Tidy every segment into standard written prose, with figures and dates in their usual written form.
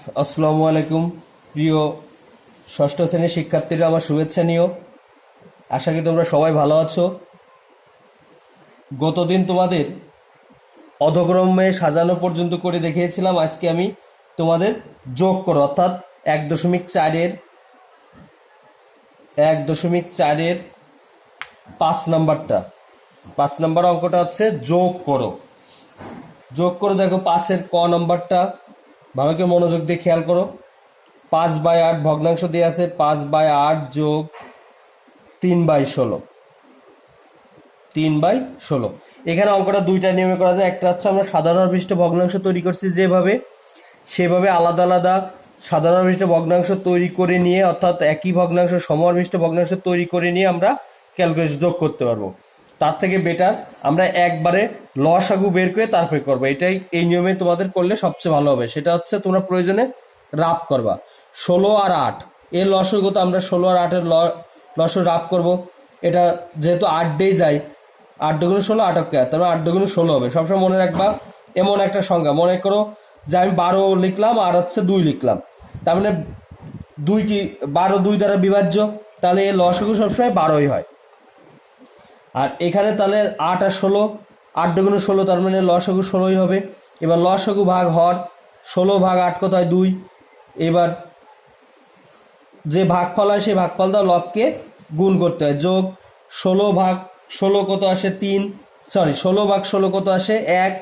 আসসালামু আলাইকুম প্রিয় ষষ্ঠ শ্রেণীর শিক্ষার্থীরা, আমার শুভেচ্ছা নিও। আশা করি তোমরা সবাই ভালো আছো। গতদিন তোমাদের অধক্রমে সাজানো পর্যন্ত করে দেখিয়েছিলাম। আজকে আমি তোমাদের যোগ করো, অর্থাৎ 1.4-এর 5 নাম্বার অঙ্কটা হচ্ছে যোগ করো। দেখো 5-এর ক নাম্বারটা ভালো করে মনোযোগ দিয়ে খেয়াল করো। 5/8 ভগ্নাংশ দিয়ে আছে, 5/8 যোগ 3/16। এখানে অঙ্কটা দুইটা নিয়মে করা যায়। একটা হচ্ছে আমরা সাধারণ পৃষ্ঠ ভগ্নাংশ তৈরি করছি যেভাবে, সেভাবে আলাদা আলাদা সাধারণ পৃষ্ঠ ভগ্নাংশ তৈরি করে নিয়ে, অর্থাৎ একই ভগ্নাংশ সমহর পৃষ্ঠ ভগ্নাংশ তৈরি করে নিয়ে আমরা ক্যালকুলেশন যোগ করতে পারবো। তার থেকে বেটার আমরা একবারে লসাগু বের করে তারপরে করবো। এই নিয়মে তোমাদের করলে সবচেয়ে ভালো হবে। সেটা হচ্ছে তোমরা প্রয়োজনে রাফ করবা। 16 আর 8 এর লসাগু, তো আমরা 16 আর 8-এর লসাগু রাফ করবো। এটা যেহেতু 8 ডে যায়, 8 দুগুণ 16, 8 অক্ষে, তারপরে 8 দুগুণ 16 হবে। সবসময় মনে রাখবা এমন একটা সংখ্যা মনে করো যে আমি 12 লিখলাম আর হচ্ছে 2 লিখলাম, তার মানে 12 2 দ্বারা বিভাজ্য, তাহলে এর লসাগু সবসময় 12ই হয়। আর এখানে তাহলে 8 আর 16, 8 দুগুণ 16, তার মানে লসাগু 16ই হবে। এবার লসাগু ভাগ হর, 16/8 কত হয়? 2। এবার যে ভাগফল হয় সেই ভাগফল দ্বারা লবকে গুণ করতে হয়। যোগ 16/16 কত আসে? 3। 16/16 কত আসে? 1।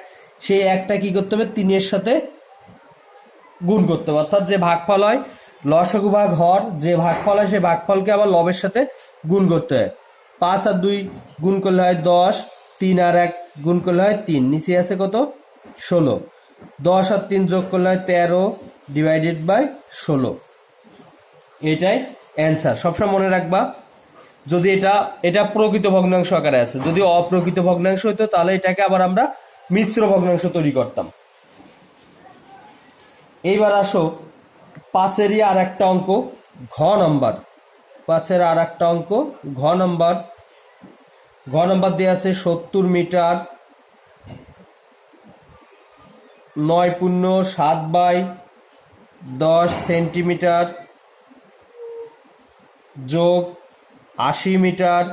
সেই একটা কি করতে হবে? 3-এর সাথে গুণ করতে হবে। অর্থাৎ যে ভাগফল হয় লসাগু ভাগ হর, যে ভাগফল হয় সেই ভাগফলকে আবার লবের সাথে গুণ করতে হয়। 5 আর 2 গুণ করলে হয় 10, 3 আর 1 গুণ করলে হয় 3, নিচে আছে কত? 16। 10 আর 3 যোগ করলে হয় 13/16। এটাই অ্যান্সার। সবসময় মনে রাখবা, যদি এটা প্রকৃত ভগ্নাংশ আকারে আছে, যদি অপ্রকৃত ভগ্নাংশ হতো তাহলে এটাকে আবার আমরা মিশ্র ভগ্নাংশ তৈরি করতাম। এইবার আসো 5-এরই আর একটা অঙ্ক, ঘ নম্বর। 5-এর আর একটা অঙ্ক ঘ নম্বর দিয়ে আছে 70 মিটার 9.7/10 সেন্টিমিটার যোগ 80 মিটার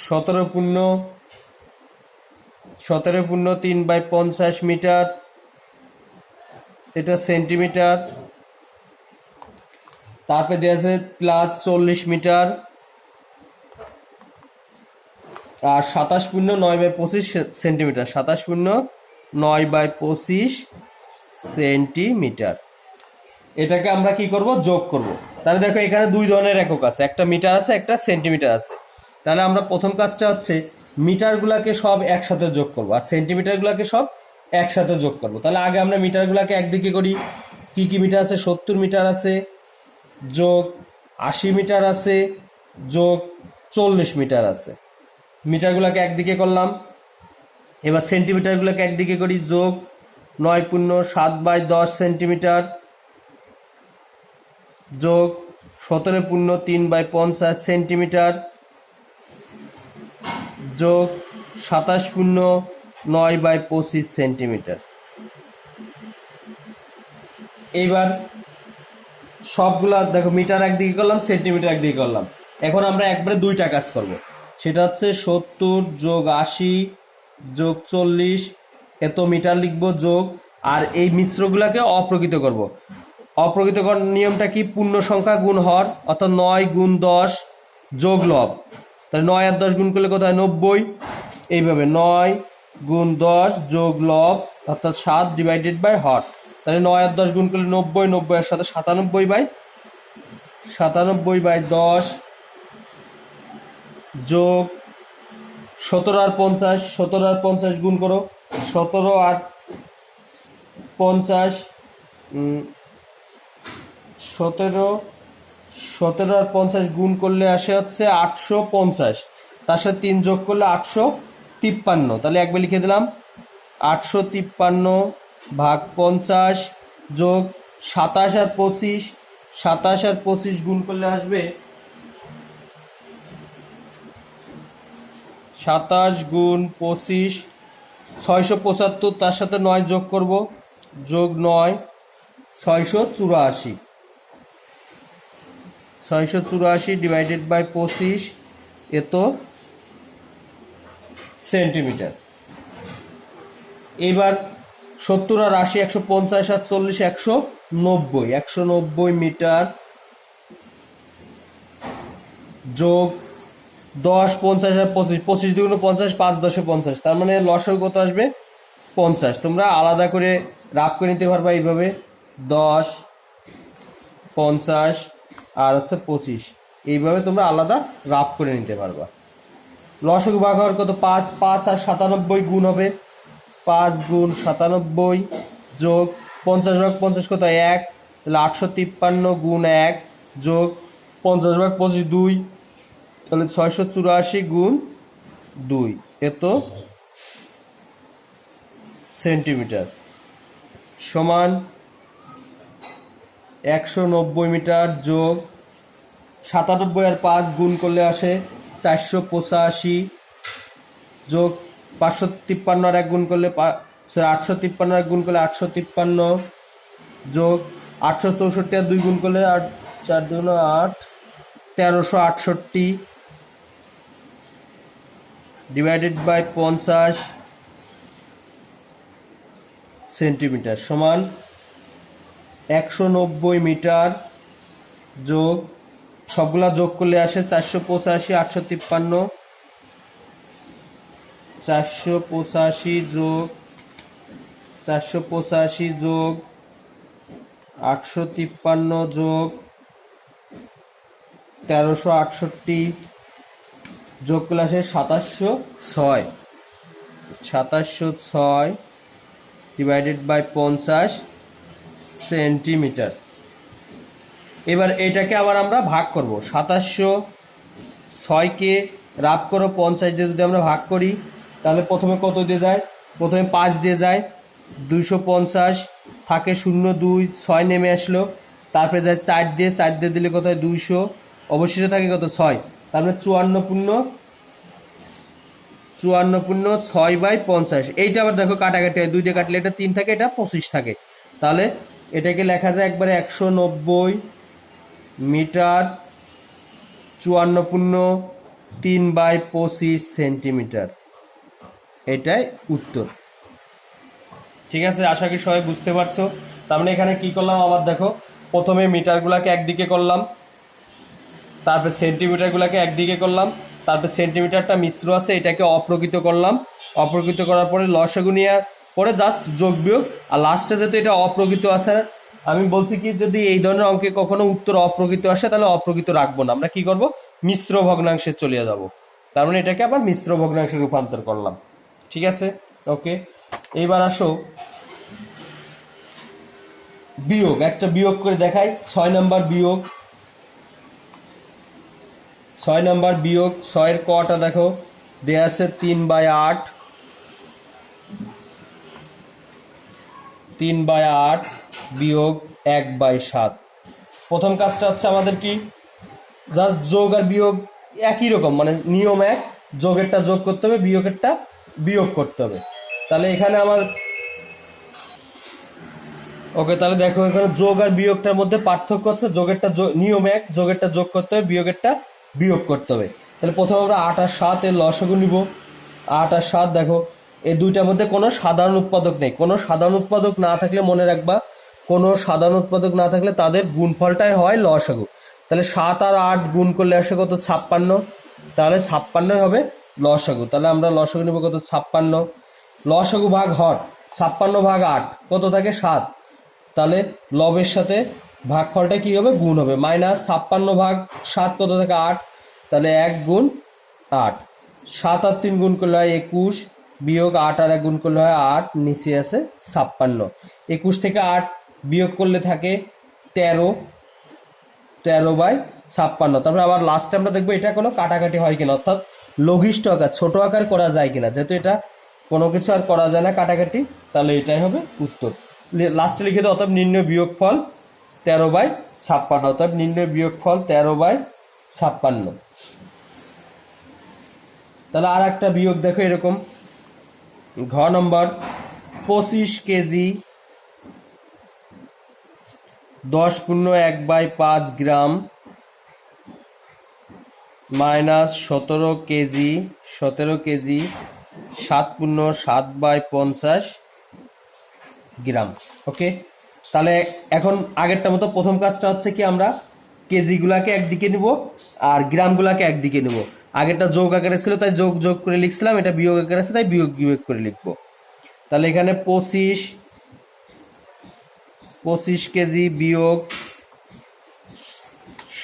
17.3/50 মিটার, এটা সেন্টিমিটার। তারপরে দেওয়া আছে প্লাস 40 মিটার আর 27.9/25 সেন্টিমিটার, 27.9/25 সেন্টিমিটার। এটাকে আমরা কি করব? যোগ করব। তাহলে দেখো এখানে দুই ধরনের একক আছে, একটা মিটার আছে, একটা সেন্টিমিটার আছে। তাহলে আমরা প্রথম কাজটা হচ্ছে মিটারগুলোকে সব একসাথে যোগ করব আর সেন্টিমিটারগুলোকে সব একসাথে যোগ করব। তাহলে আগে আমরা মিটারগুলোকে একদিকে করি। কি কি মিটার আছে? 70 মিটার আছে, যোগ 80 মিটার আছে, যোগ 40 মিটার আছে। মিটারগুলোকে একদিকে করলাম। এবার সেন্টিমিটারগুলোকে একদিকে করি। যোগ 9.7/10 সেন্টিমিটার যোগ 17.3/50 সেন্টিমিটার যোগ 27.9/25 সেন্টিমিটার। এইবার সবগুলা দেখো, মিটার একদিকে করলাম, সেন্টিমিটার একদিকে করলাম। এখন আমরা একবারে দুইটা কাজ করব। সেটা হচ্ছে 70 যোগ 80 যোগ 40, এত মিটার লিখবো যোগ। আর এই মিশ্রগুলাকে অপ্রকৃত করব। অপ্রকৃতকর নিয়মটা কি? পূর্ণ সংখ্যা গুণ হর, অর্থাৎ 9 গুণ 10 যোগ লব। তাহলে 9 আর 10 গুণ করলে কত হয়? 90। এইভাবে 9 গুণ 10 যোগ লব, অর্থাৎ 7/হর। তাহলে 9 আর 10 গুণ করলে 90, 90 এর সাথে 97/10 যোগ 17 আর 50, 17 আর 50 গুণ করো। 17 আর 50 17 আর 50 গুণ করলে আসে হচ্ছে 850, তার সাথে 3 যোগ করলে 853। তাহলে একবার লিখে দিলাম 853/50 যোগ 27 আর 25, 27 আর 25 গুণ করলে আসবে 27 গুণ 25 675, তার সাথে 9 যোগ করব, যোগ 9 684, 684 ডিভাইডেড বাই 25 এত সেন্টিমিটার। এবার 70 আর 80, 150 আর 40, 190, 190 মিটার যোগ 10, 50 আর 25, 25 দুগুণ 50, 5 10 50, তার মানে লসাগু কত আসবে? 50। তোমরা আলাদা করে রাফ করে নিতে পারবা এইভাবে, 10, 50 আর হচ্ছে 25, এইভাবে তোমরা আলাদা রাফ করে নিতে পারবা। লসাগু ভাগ হওয়ার কত? 5, 5 আর 97 গুণ হবে, 5 গুণ 97 যোগ 50 ভাগ 50 কত? 1, তাহলে 853 গুণ 1 যোগ 50 ভাগ 25 2, তাহলে 684 গুণ 2 এত সেন্টিমিটার সমান 190 মিটার যোগ 97 আর 5 গুণ করলে আসে 485 যোগ 553 আর 1 গুণ করলে 853 আর 1 গুণ করলে 853 যোগ 864 আর 2 গুণ করলে 8 4 2 8 1368 ডিভাইডেড বাই 50 সেন্টিমিটার সমান 190 মিটার যোগ সবগুলা যোগ করলে আসে 485 853 485 যোগ 485 যোগ 853 যোগ 1368 যোগ করলে আসে 2706, 2706 ডিভাইডেড বাই 50 সেন্টিমিটার। এবার এটাকে আবার আমরা ভাগ করব, 2706কে রাফ করো 50 দিয়ে যদি আমরা ভাগ করি তাহলে প্রথমে কত দিয়ে যায়? প্রথমে 5 দিয়ে যায়, 250 থাকে 0 2 6 নেমে আসলো, তারপরে যায় 4 দিয়ে, 4 দিয়ে দিলে কত হয়? 200, অবশেষে থাকে কত? 6, তারপরে 54 6/50। এইটা আবার দেখো কাটাকাটি হয়, 2 দিয়ে কাটলে এটা 3 থাকে, এটা 25 থাকে, তাহলে এটাকে লেখা যায় একবারে 190 মিটার 54 3/25 সেন্টিমিটার। এটাই উত্তর। ঠিক আছে, আশা করি সবাই বুঝতে পারছো। তার মানে এখানে কি করলাম আবার দেখো, প্রথমে মিটারগুলোকে একদিকে করলাম, তারপরে সেন্টিমিটারগুলোকে একদিকে করলাম, তারপরে সেন্টিমিটারটা মিশ্র আছে এটাকে অপ্রকৃত করলাম, অপ্রকৃত করার পরে লসাগু নেওয়ার পরে জাস্ট যোগ বিয়োগ, আর লাস্টে যেহেতু এটা অপ্রকৃত আছে, আমি বলছি কি যদি এই ধরনের অঙ্কে কখনো উত্তর অপ্রকৃত আসে তাহলে অপ্রকৃত রাখবো না, আমরা কি করব? মিশ্র ভগ্নাংশে চলে যাব। তার মানে এটাকে আবার মিশ্র ভগ্নাংশে রূপান্তর করলাম। ঠিক আছে, ওকে। এইবার আসো বিয়োগ, একটা বিয়োগ করে দেখাই। 6 নম্বর বিয়োগ, 6 নম্বর বিয়োগ, 6 এর কটা দেখো দেয়া আছে 3/8, 3/8 বিয়োগ 1/7। প্রথম কাজটা হচ্ছে আমাদের কি, জাস্ট যোগ আর বিয়োগ একই রকম, মানে নিয়ম এক, যোগেরটা যোগ করতে হবে, বিয়োগেরটা বিয়োগ করতে হবে। তাহলে এখানে আমার ওকে, তাহলে দেখো এখানে যোগ আর বিয়োগটার মধ্যে পার্থক্য হচ্ছে যোগেরটা নিয়ম এক, যোগেরটা যোগ করতে হবে, বিয়োগেরটা বিয়োগ করতে হবে। তাহলে প্রথমে আমরা 8 আর 7 এর লসাগু নিব। 8 আর 7 দেখো এই দুইটার মধ্যে কোনো সাধারণ উৎপাদক নেই, কোনো সাধারণ উৎপাদক না থাকলে মনে রাখবা, কোনো সাধারণ উৎপাদক না থাকলে তাদের গুণফলটাই হয় লসাগু। তাহলে 7 আর 8 গুণ করলে আসে কত? 56, তাহলে 56 হবে লসাগু। তাহলে আমরা লসাগু নিব কত? 56। লসাগু ভাগ হর, 56 ভাগ 8 কত থাকে? 7, তাহলে লবের সাথে ভাগফলটা কি হবে? গুণ হবে। -56 ভাগ 7 কত থাকে? 8, তাহলে 1 গুণ 8। 7 আর 3 গুণ করলে হয় 21, বিয়োগ 8 আর 1 গুণ করলে হয় 8, নিচে আছে 56। 21 থেকে 8 বিয়োগ করলে থাকে 13, 13/56। তারপরে আবার লাস্টে আমরা দেখবো এটা কোনো কাটাকাটি হয় কিনা, অর্থাৎ লঘিষ্ঠ আকার, ছোট আকার করা যায় কিনা। যেহেতু এটা কোনো কিছু আর করা যায় না কাটাকাটি, তাহলে এটাই হবে উত্তর। লাস্টে লিখে দাও অর্থাৎ নির্ণয় বিয়োগফল 13/56, অর্থাৎ নির্ণয় বিয়োগফল 13/56। তাহলে আর একটা বিয়োগ দেখো এরকম, ঘ নম্বর 25 কেজি 10^1/5 গ্রাম মাইনাস 17 কেজি 7×7/50 গ্রাম। ওকে, তাহলে এখন আগেরটা মতো প্রথম কাজটা হচ্ছে কি, আমরা কেজিগুলাকে একদিকে নিব আর গ্রামগুলাকে একদিকে নিব। আগেরটা যোগ আকারে ছিল তাই যোগ যোগ করে লিখছিলাম, এটা বিয়োগ আকারে আছে তাই বিয়োগ বিয়োগ করে লিখবো। তাহলে এখানে 25 কেজি বিয়োগ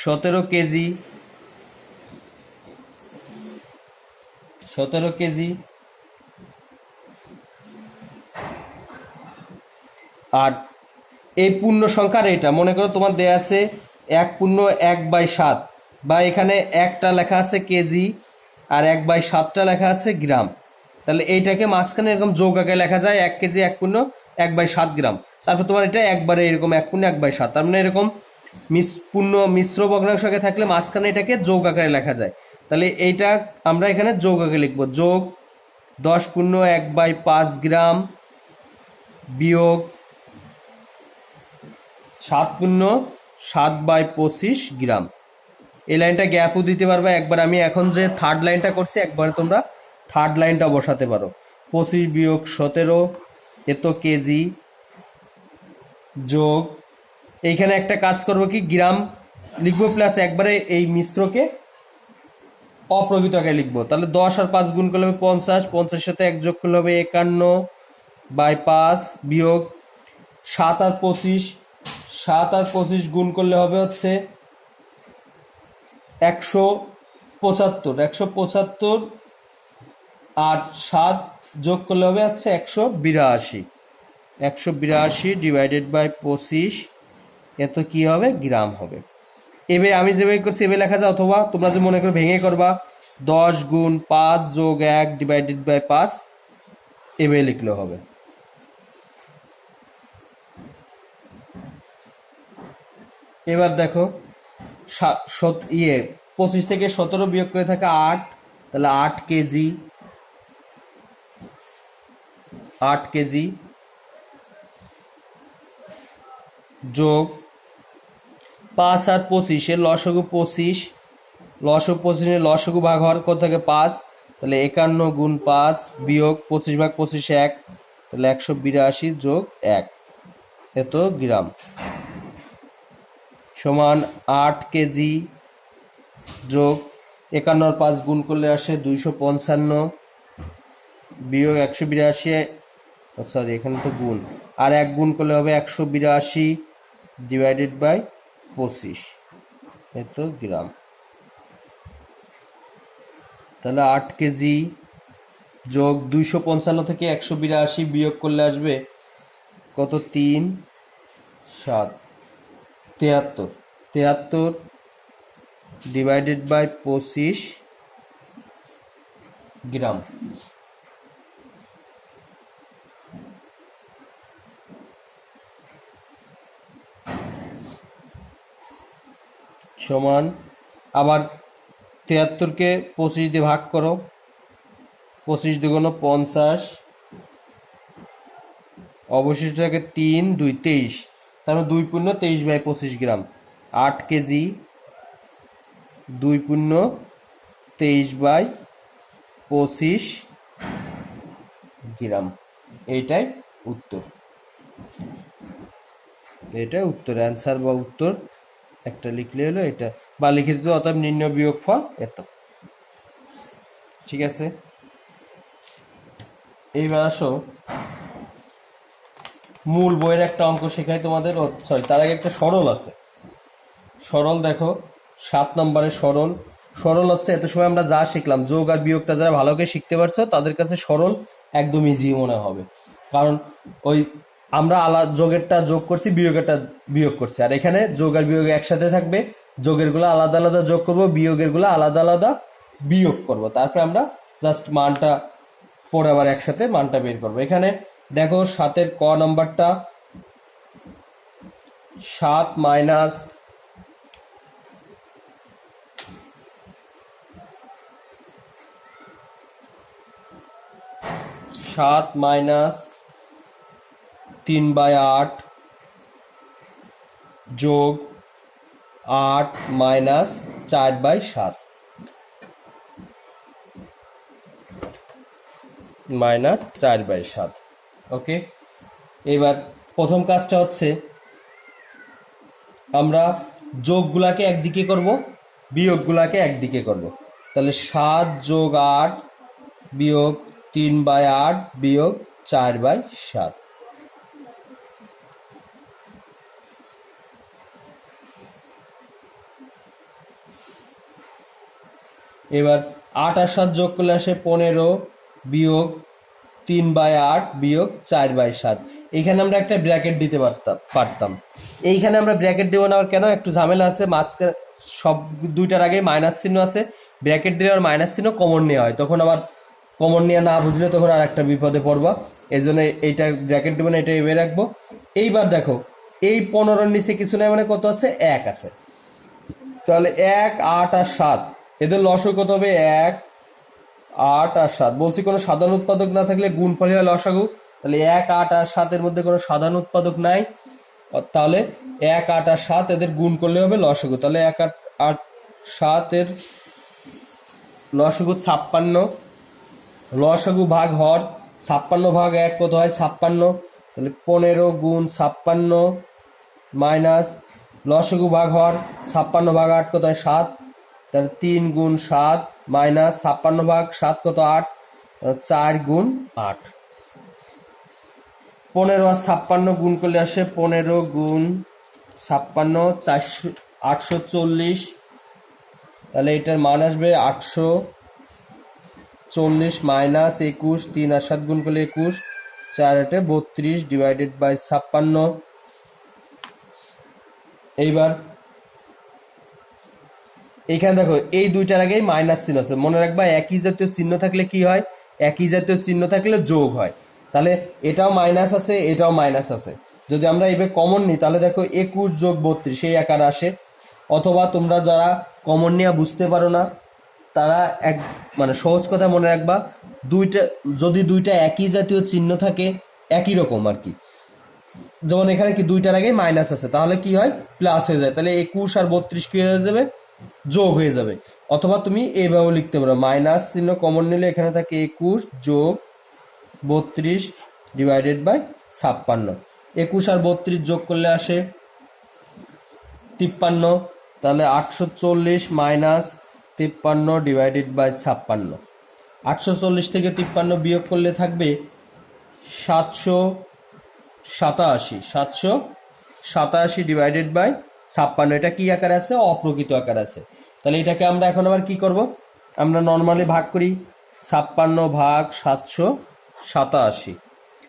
17 কেজি 17 কেজি আর এই পূর্ণ সংখ্যার এটা মনে করো তোমার দেয়া আছে 1/1/7, বা এখানে একটা লেখা আছে কেজি আর 1/7টা লেখা আছে গ্রাম। তাহলে এইটাকে মাঝখানে এরকম যোগ আকারে লেখা যায় 1 কেজি 1/1/7 গ্রাম। তারপর তোমার এটা একবারে এরকম 1/1/7, তার মানে এরকম পূর্ণ মিশ্র ভগ্নাংশ আগে থাকলে মাঝখানে এটাকে যোগ আকারে লেখা যায়। তাহলে এইটা আমরা এখানে যোগ আকারে লিখবো, যোগ 10^1/5 গ্রাম বিয়োগ 7×7/25 গ্রাম। এই লাইনটা গ্যাপও দিতে পারবে একবার। আমি এখন যে থার্ড লাইনটা করছি একবার তোমরা থার্ড লাইনটা বসাতে পারো। 25 বিয়োগ 17 এত কেজি যোগ, এইখানে একটা কাজ করবো কি, গ্রাম লিখবো প্লাস একবারে এই মিশ্রকে অপ্রকৃত আকারে লিখবো। তাহলে 10 আর 5 গুণ করলে হবে 50, 50 সাথে 1 যোগ করলে হবে 51/5 বিয়োগ 7 আর 25 গুণ করলে হবে হচ্ছে 175 আর 7 যোগ করলে হবে হচ্ছে 182 ডিভাইডেড বাই 25 এত কি হবে, গ্রাম হবে। এবার আমি যেভাবে করছি এভাবে লেখা যায়, অথবা তোমরা যে মনে করো ভেঙে করবা 10×5 যোগ 1 ডিভাইডেড বাই 5 এভাবে লিখলে হবে। এবার দেখো 25 থেকে 17 বিয়োগ করে থাকে 8, তাহলে 8 কেজি যোগ 5 আর 25 এর লসাগু 25, লসাগু ভাগ হওয়ার কত থাকে 5, তাহলে 51×5 বিয়োগ 25/25 1, তাহলে 182 যোগ 1 এত গ্রাম সমান 8 কেজি যোগ 51 আর 5 গুণ করলে আসে 255 বিয়োগ 182, সরি এখানে তো গুণ, আর 1 গুণ করলে হবে 182 ডিভাইডেড বাই 25 এত গ্রাম। তাহলে 8 কেজি যোগ 255 থেকে 182 বিয়োগ করলে আসবে কত, 3 7 73 ডিভাইডেড বাই 25 গ্রাম। সমান আবার 73কে 25 দিয়ে ভাগ করো, 25 দুগুণ 50, অবশিষ্ট থাকে 3 2 23, তারপর 2×23/25 গ্রাম। 8 কেজি 2×23/25 গ্রাম। এইটাই উত্তর, অ্যান্সার বা উত্তর একটা লিখলে হলো এটা, বা লিখে দিতে অর্থাৎ নির্ণয় বিয়োগফল এত। ঠিক আছে, এইবার আসো মূল বইয়ের একটা অঙ্ক শেখাই তোমাদের। সরি, তার আগে একটা সরল আছে। সরল দেখো 7 নম্বরের সরল হচ্ছে, এত সময় আমরা যা শিখলাম যোগ আর বিয়োগটা যারা ভালো করে শিখতে পারছো তাদের কাছে সরল একদম ইজি মনে হবে, কারণ ওই আমরা যোগেরটা যোগ করছি, বিয়োগেরটা বিয়োগ করছি, আর এখানে যোগ আর বিয়োগ একসাথে থাকবে। যোগের গুলো আলাদা আলাদা যোগ করবো, বিয়োগের গুলো আলাদা আলাদা বিয়োগ করব, তারপরে আমরা জাস্ট মানটা পরে আবার একসাথে মানটা বের করবো। এখানে দেখো 7-এর ক নাম্বারটা 7 মাইনাস 3/8 যোগ 8 মাইনাস 4/7 মাইনাস 4/7। ওকে, এবার প্রথম কাজটা হচ্ছে আমরা যোগগুলাকে একদিকে করব, বিয়োগগুলাকে একদিকে করব। তাহলে 7 যোগ 8 বিয়োগ 3/8 বিয়োগ 4/7। এবার 8 আর 7 যোগ করলে আসে 15 বিয়োগ 3/8 বিয়োগ 4/7। এইখানে আমরা একটা ব্র্যাকেট দিতে পারতাম। এইখানে আমরা ব্র্যাকেট দেবো না, কেন, একটু ঝামেলা আছে, মাঝখানে সব দুইটার আগে মাইনাস চিহ্ন আছে, ব্র্যাকেট দিলে আর মাইনাস চিহ্ন কমন নেওয়া হয়, তখন আবার কমন নেওয়া না বুঝলে তখন আর একটা বিপদে পড়বা। এই জন্য এইটা ব্র্যাকেট দেবো না, এটা এভাবে রাখবো। এইবার দেখো এই 15-র নিচে কিছু নাই, মানে কত আছে, 1 আছে। তাহলে 1, 8 আর 7 এদের লসগু কত হবে, 1, 8 আর 7। বলছি কোনো সাধারণ উৎপাদক না থাকলে গুণফল হয় লসাগু। তাহলে 1, 8 আর 7 এর মধ্যে কোনো সাধারণ উৎপাদক নাই, তাহলে 1, 8 আর 7 এদের গুণ করলে হবে লসাগু। তাহলে 1, 8, 7 এর লসাগু 56। লসাগু ভাগ হর, 56 ভাগ 1 কত হয়, 56। তাহলে 15 গুণ 56 মাইনাস লসাগু ভাগ হর 56 ভাগ 8 কত হয়, 7। তাহলে 3 গুণ 7 মাইনাস 56 ভাগ 7 কত, 8। 4 গুণ 8। 15 আর 56 গুণ করলে আসে 15 গুণ 56 840। তাহলে এটার মান আসবে 840 মাইনাস 21, 3 আর 7 গুণ করলে 21, 4 8 32 ডিভাইডেড বাই 56। এইবার এইখানে দেখো এই দুইটার আগেই মাইনাস চিহ্ন আছে, মনে রাখবা একই জাতীয় চিহ্ন থাকলে কি হয়, একই জাতীয় চিহ্ন থাকলে যোগ হয়। তাহলে এটাও মাইনাস আছে, এটাও মাইনাস আছে। যদি আমরা এইভাবে কমন নিই তাহলে দেখো 21 যোগ 32 সেই আকার আসে। অথবা তোমরা যারা কমন নিয়ে বুঝতে পারো না তারা মানে সহজ কথা মনে রাখবা, যদি দুইটা একই জাতীয় চিহ্ন থাকে, একই রকম আর কি, যেমন এখানে কি দুইটার আগে মাইনাস আছে, তাহলে কি হয়, প্লাস হয়ে যায়। তাহলে 21 আর 32 কি হয়ে যাবে, যোগ হয়ে যাবে। অথবা তুমি এইভাবে লিখতে পারো, মাইনাস চিহ্ন কমন নিলে এখানে থাকে 21 যোগ 32 ডিভাইডেড বাই 56। 21 আর 32 যোগ করলে আসে 53। তাহলে 840 মাইনাস 53 ডিভাইডেড বাই 56। 840 থেকে 53 বিয়োগ করলে থাকবে 787 ডিভাইডেড বাই 56। এটা কি আকারে আছে, অপ্রকৃত আকার আছে। তাহলে এটাকে আমরা এখন আবার কি করব, আমরা নর্মালি ভাগ করি, 56 ভাগ 787।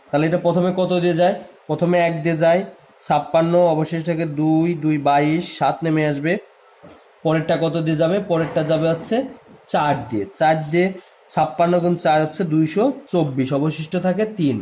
তাহলে এটা প্রথমে কত দিয়ে যায়, প্রথমে 1 দিয়ে যায়, 56 অবশেষ থেকে 2, 2 22, 7 নেমে আসবে। পরেরটা কত দিয়ে যাবে, পরেরটা যাবে হচ্ছে 4 দিয়ে, 4 দিয়ে 56 গুণ 4 হচ্ছে 224, অবশিষ্ট থাকে 3।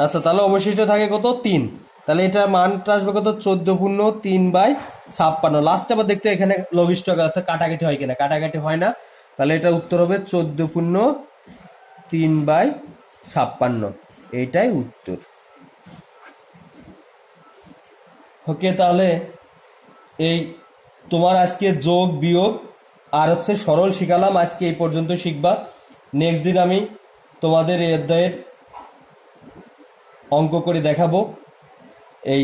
আচ্ছা, তাহলে অবশিষ্ট থাকে কত, 3। তাহলে এটা মানটা আসবে কত, 14/3/56। লাস্টে আবার দেখতে এখানে লঘিষ্ঠ আকার অর্থাৎ কাটাকাটি হয় কিনা, কাটাকাটি হয় না। তাহলে এটা উত্তর হবে 14/3/56, এইটাই উত্তর। ওকে, তাহলে এই তোমার আজকে যোগ বিয়োগ আর হচ্ছে সরল শিখালাম, আজকে এই পর্যন্ত শিখবা। নেক্সট দিন আমি তোমাদের এই অধ্যায়ের অঙ্ক করে দেখাবো। এই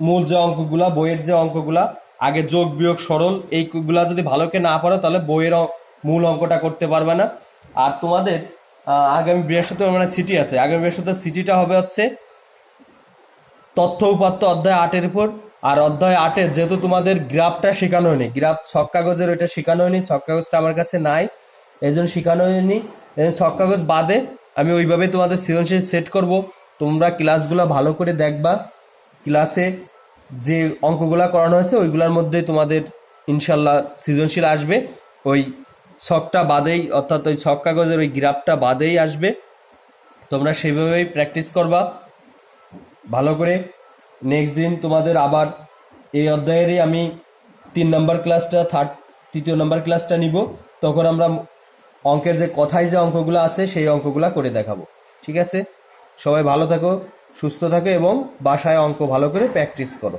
মূল যে অঙ্কগুলা, বইয়ের যে অঙ্কগুলা, আগে যোগ বিয়োগ সরল এইগুলা যদি ভালো করে না পারো তাহলে বইয়ের মূল অঙ্কটা করতে পারবে না। আর তোমাদের আগামী বৃহস্পতিবার মানে সিটি আছে, আগামী বৃহস্পতিবার সিটিটা হবে হচ্ছে তথ্য উপাত্ত অধ্যায় 8-এর উপর। আর অধ্যায় 8-এর যেহেতু তোমাদের গ্রাফটা শেখানো হয়নি, গ্রাফ ছক কাগজের ওইটা শেখানো হয়নি, ছক কাগজটা আমার কাছে নাই, এই জন্য শেখানো হয়নি। ছক কাগজ বাদে আমি ওইভাবে তোমাদের সৃজনশীল সেট করব। তোমরা ক্লাসগুলো ভালো করে দেখবা, ক্লাসে যে অঙ্কগুলা করানো হয়েছে ওইগুলোর মধ্যে তোমাদের ইনশাল্লাহ সৃজনশীল আসবে, ওই ছকটা বাদেই, অর্থাৎ ওই ছক কাগজের ওই গ্রাফটা বাদেই আসবে। তোমরা সেইভাবেই প্র্যাকটিস করবা ভালো করে। নেক্সট দিন তোমাদের আবার এই অধ্যায়েরই আমি 3 নম্বর ক্লাসটা, তৃতীয় নম্বর ক্লাসটা নিব। তখন আমরা অঙ্কের যে কথায় যে অঙ্কগুলো আছে সেই অঙ্কগুলো করে দেখাবো। ঠিক আছে, সবাই ভালো থাকো, সুস্থ থাকো এবং বাসায় অঙ্ক ভালো করে প্র্যাকটিস করো।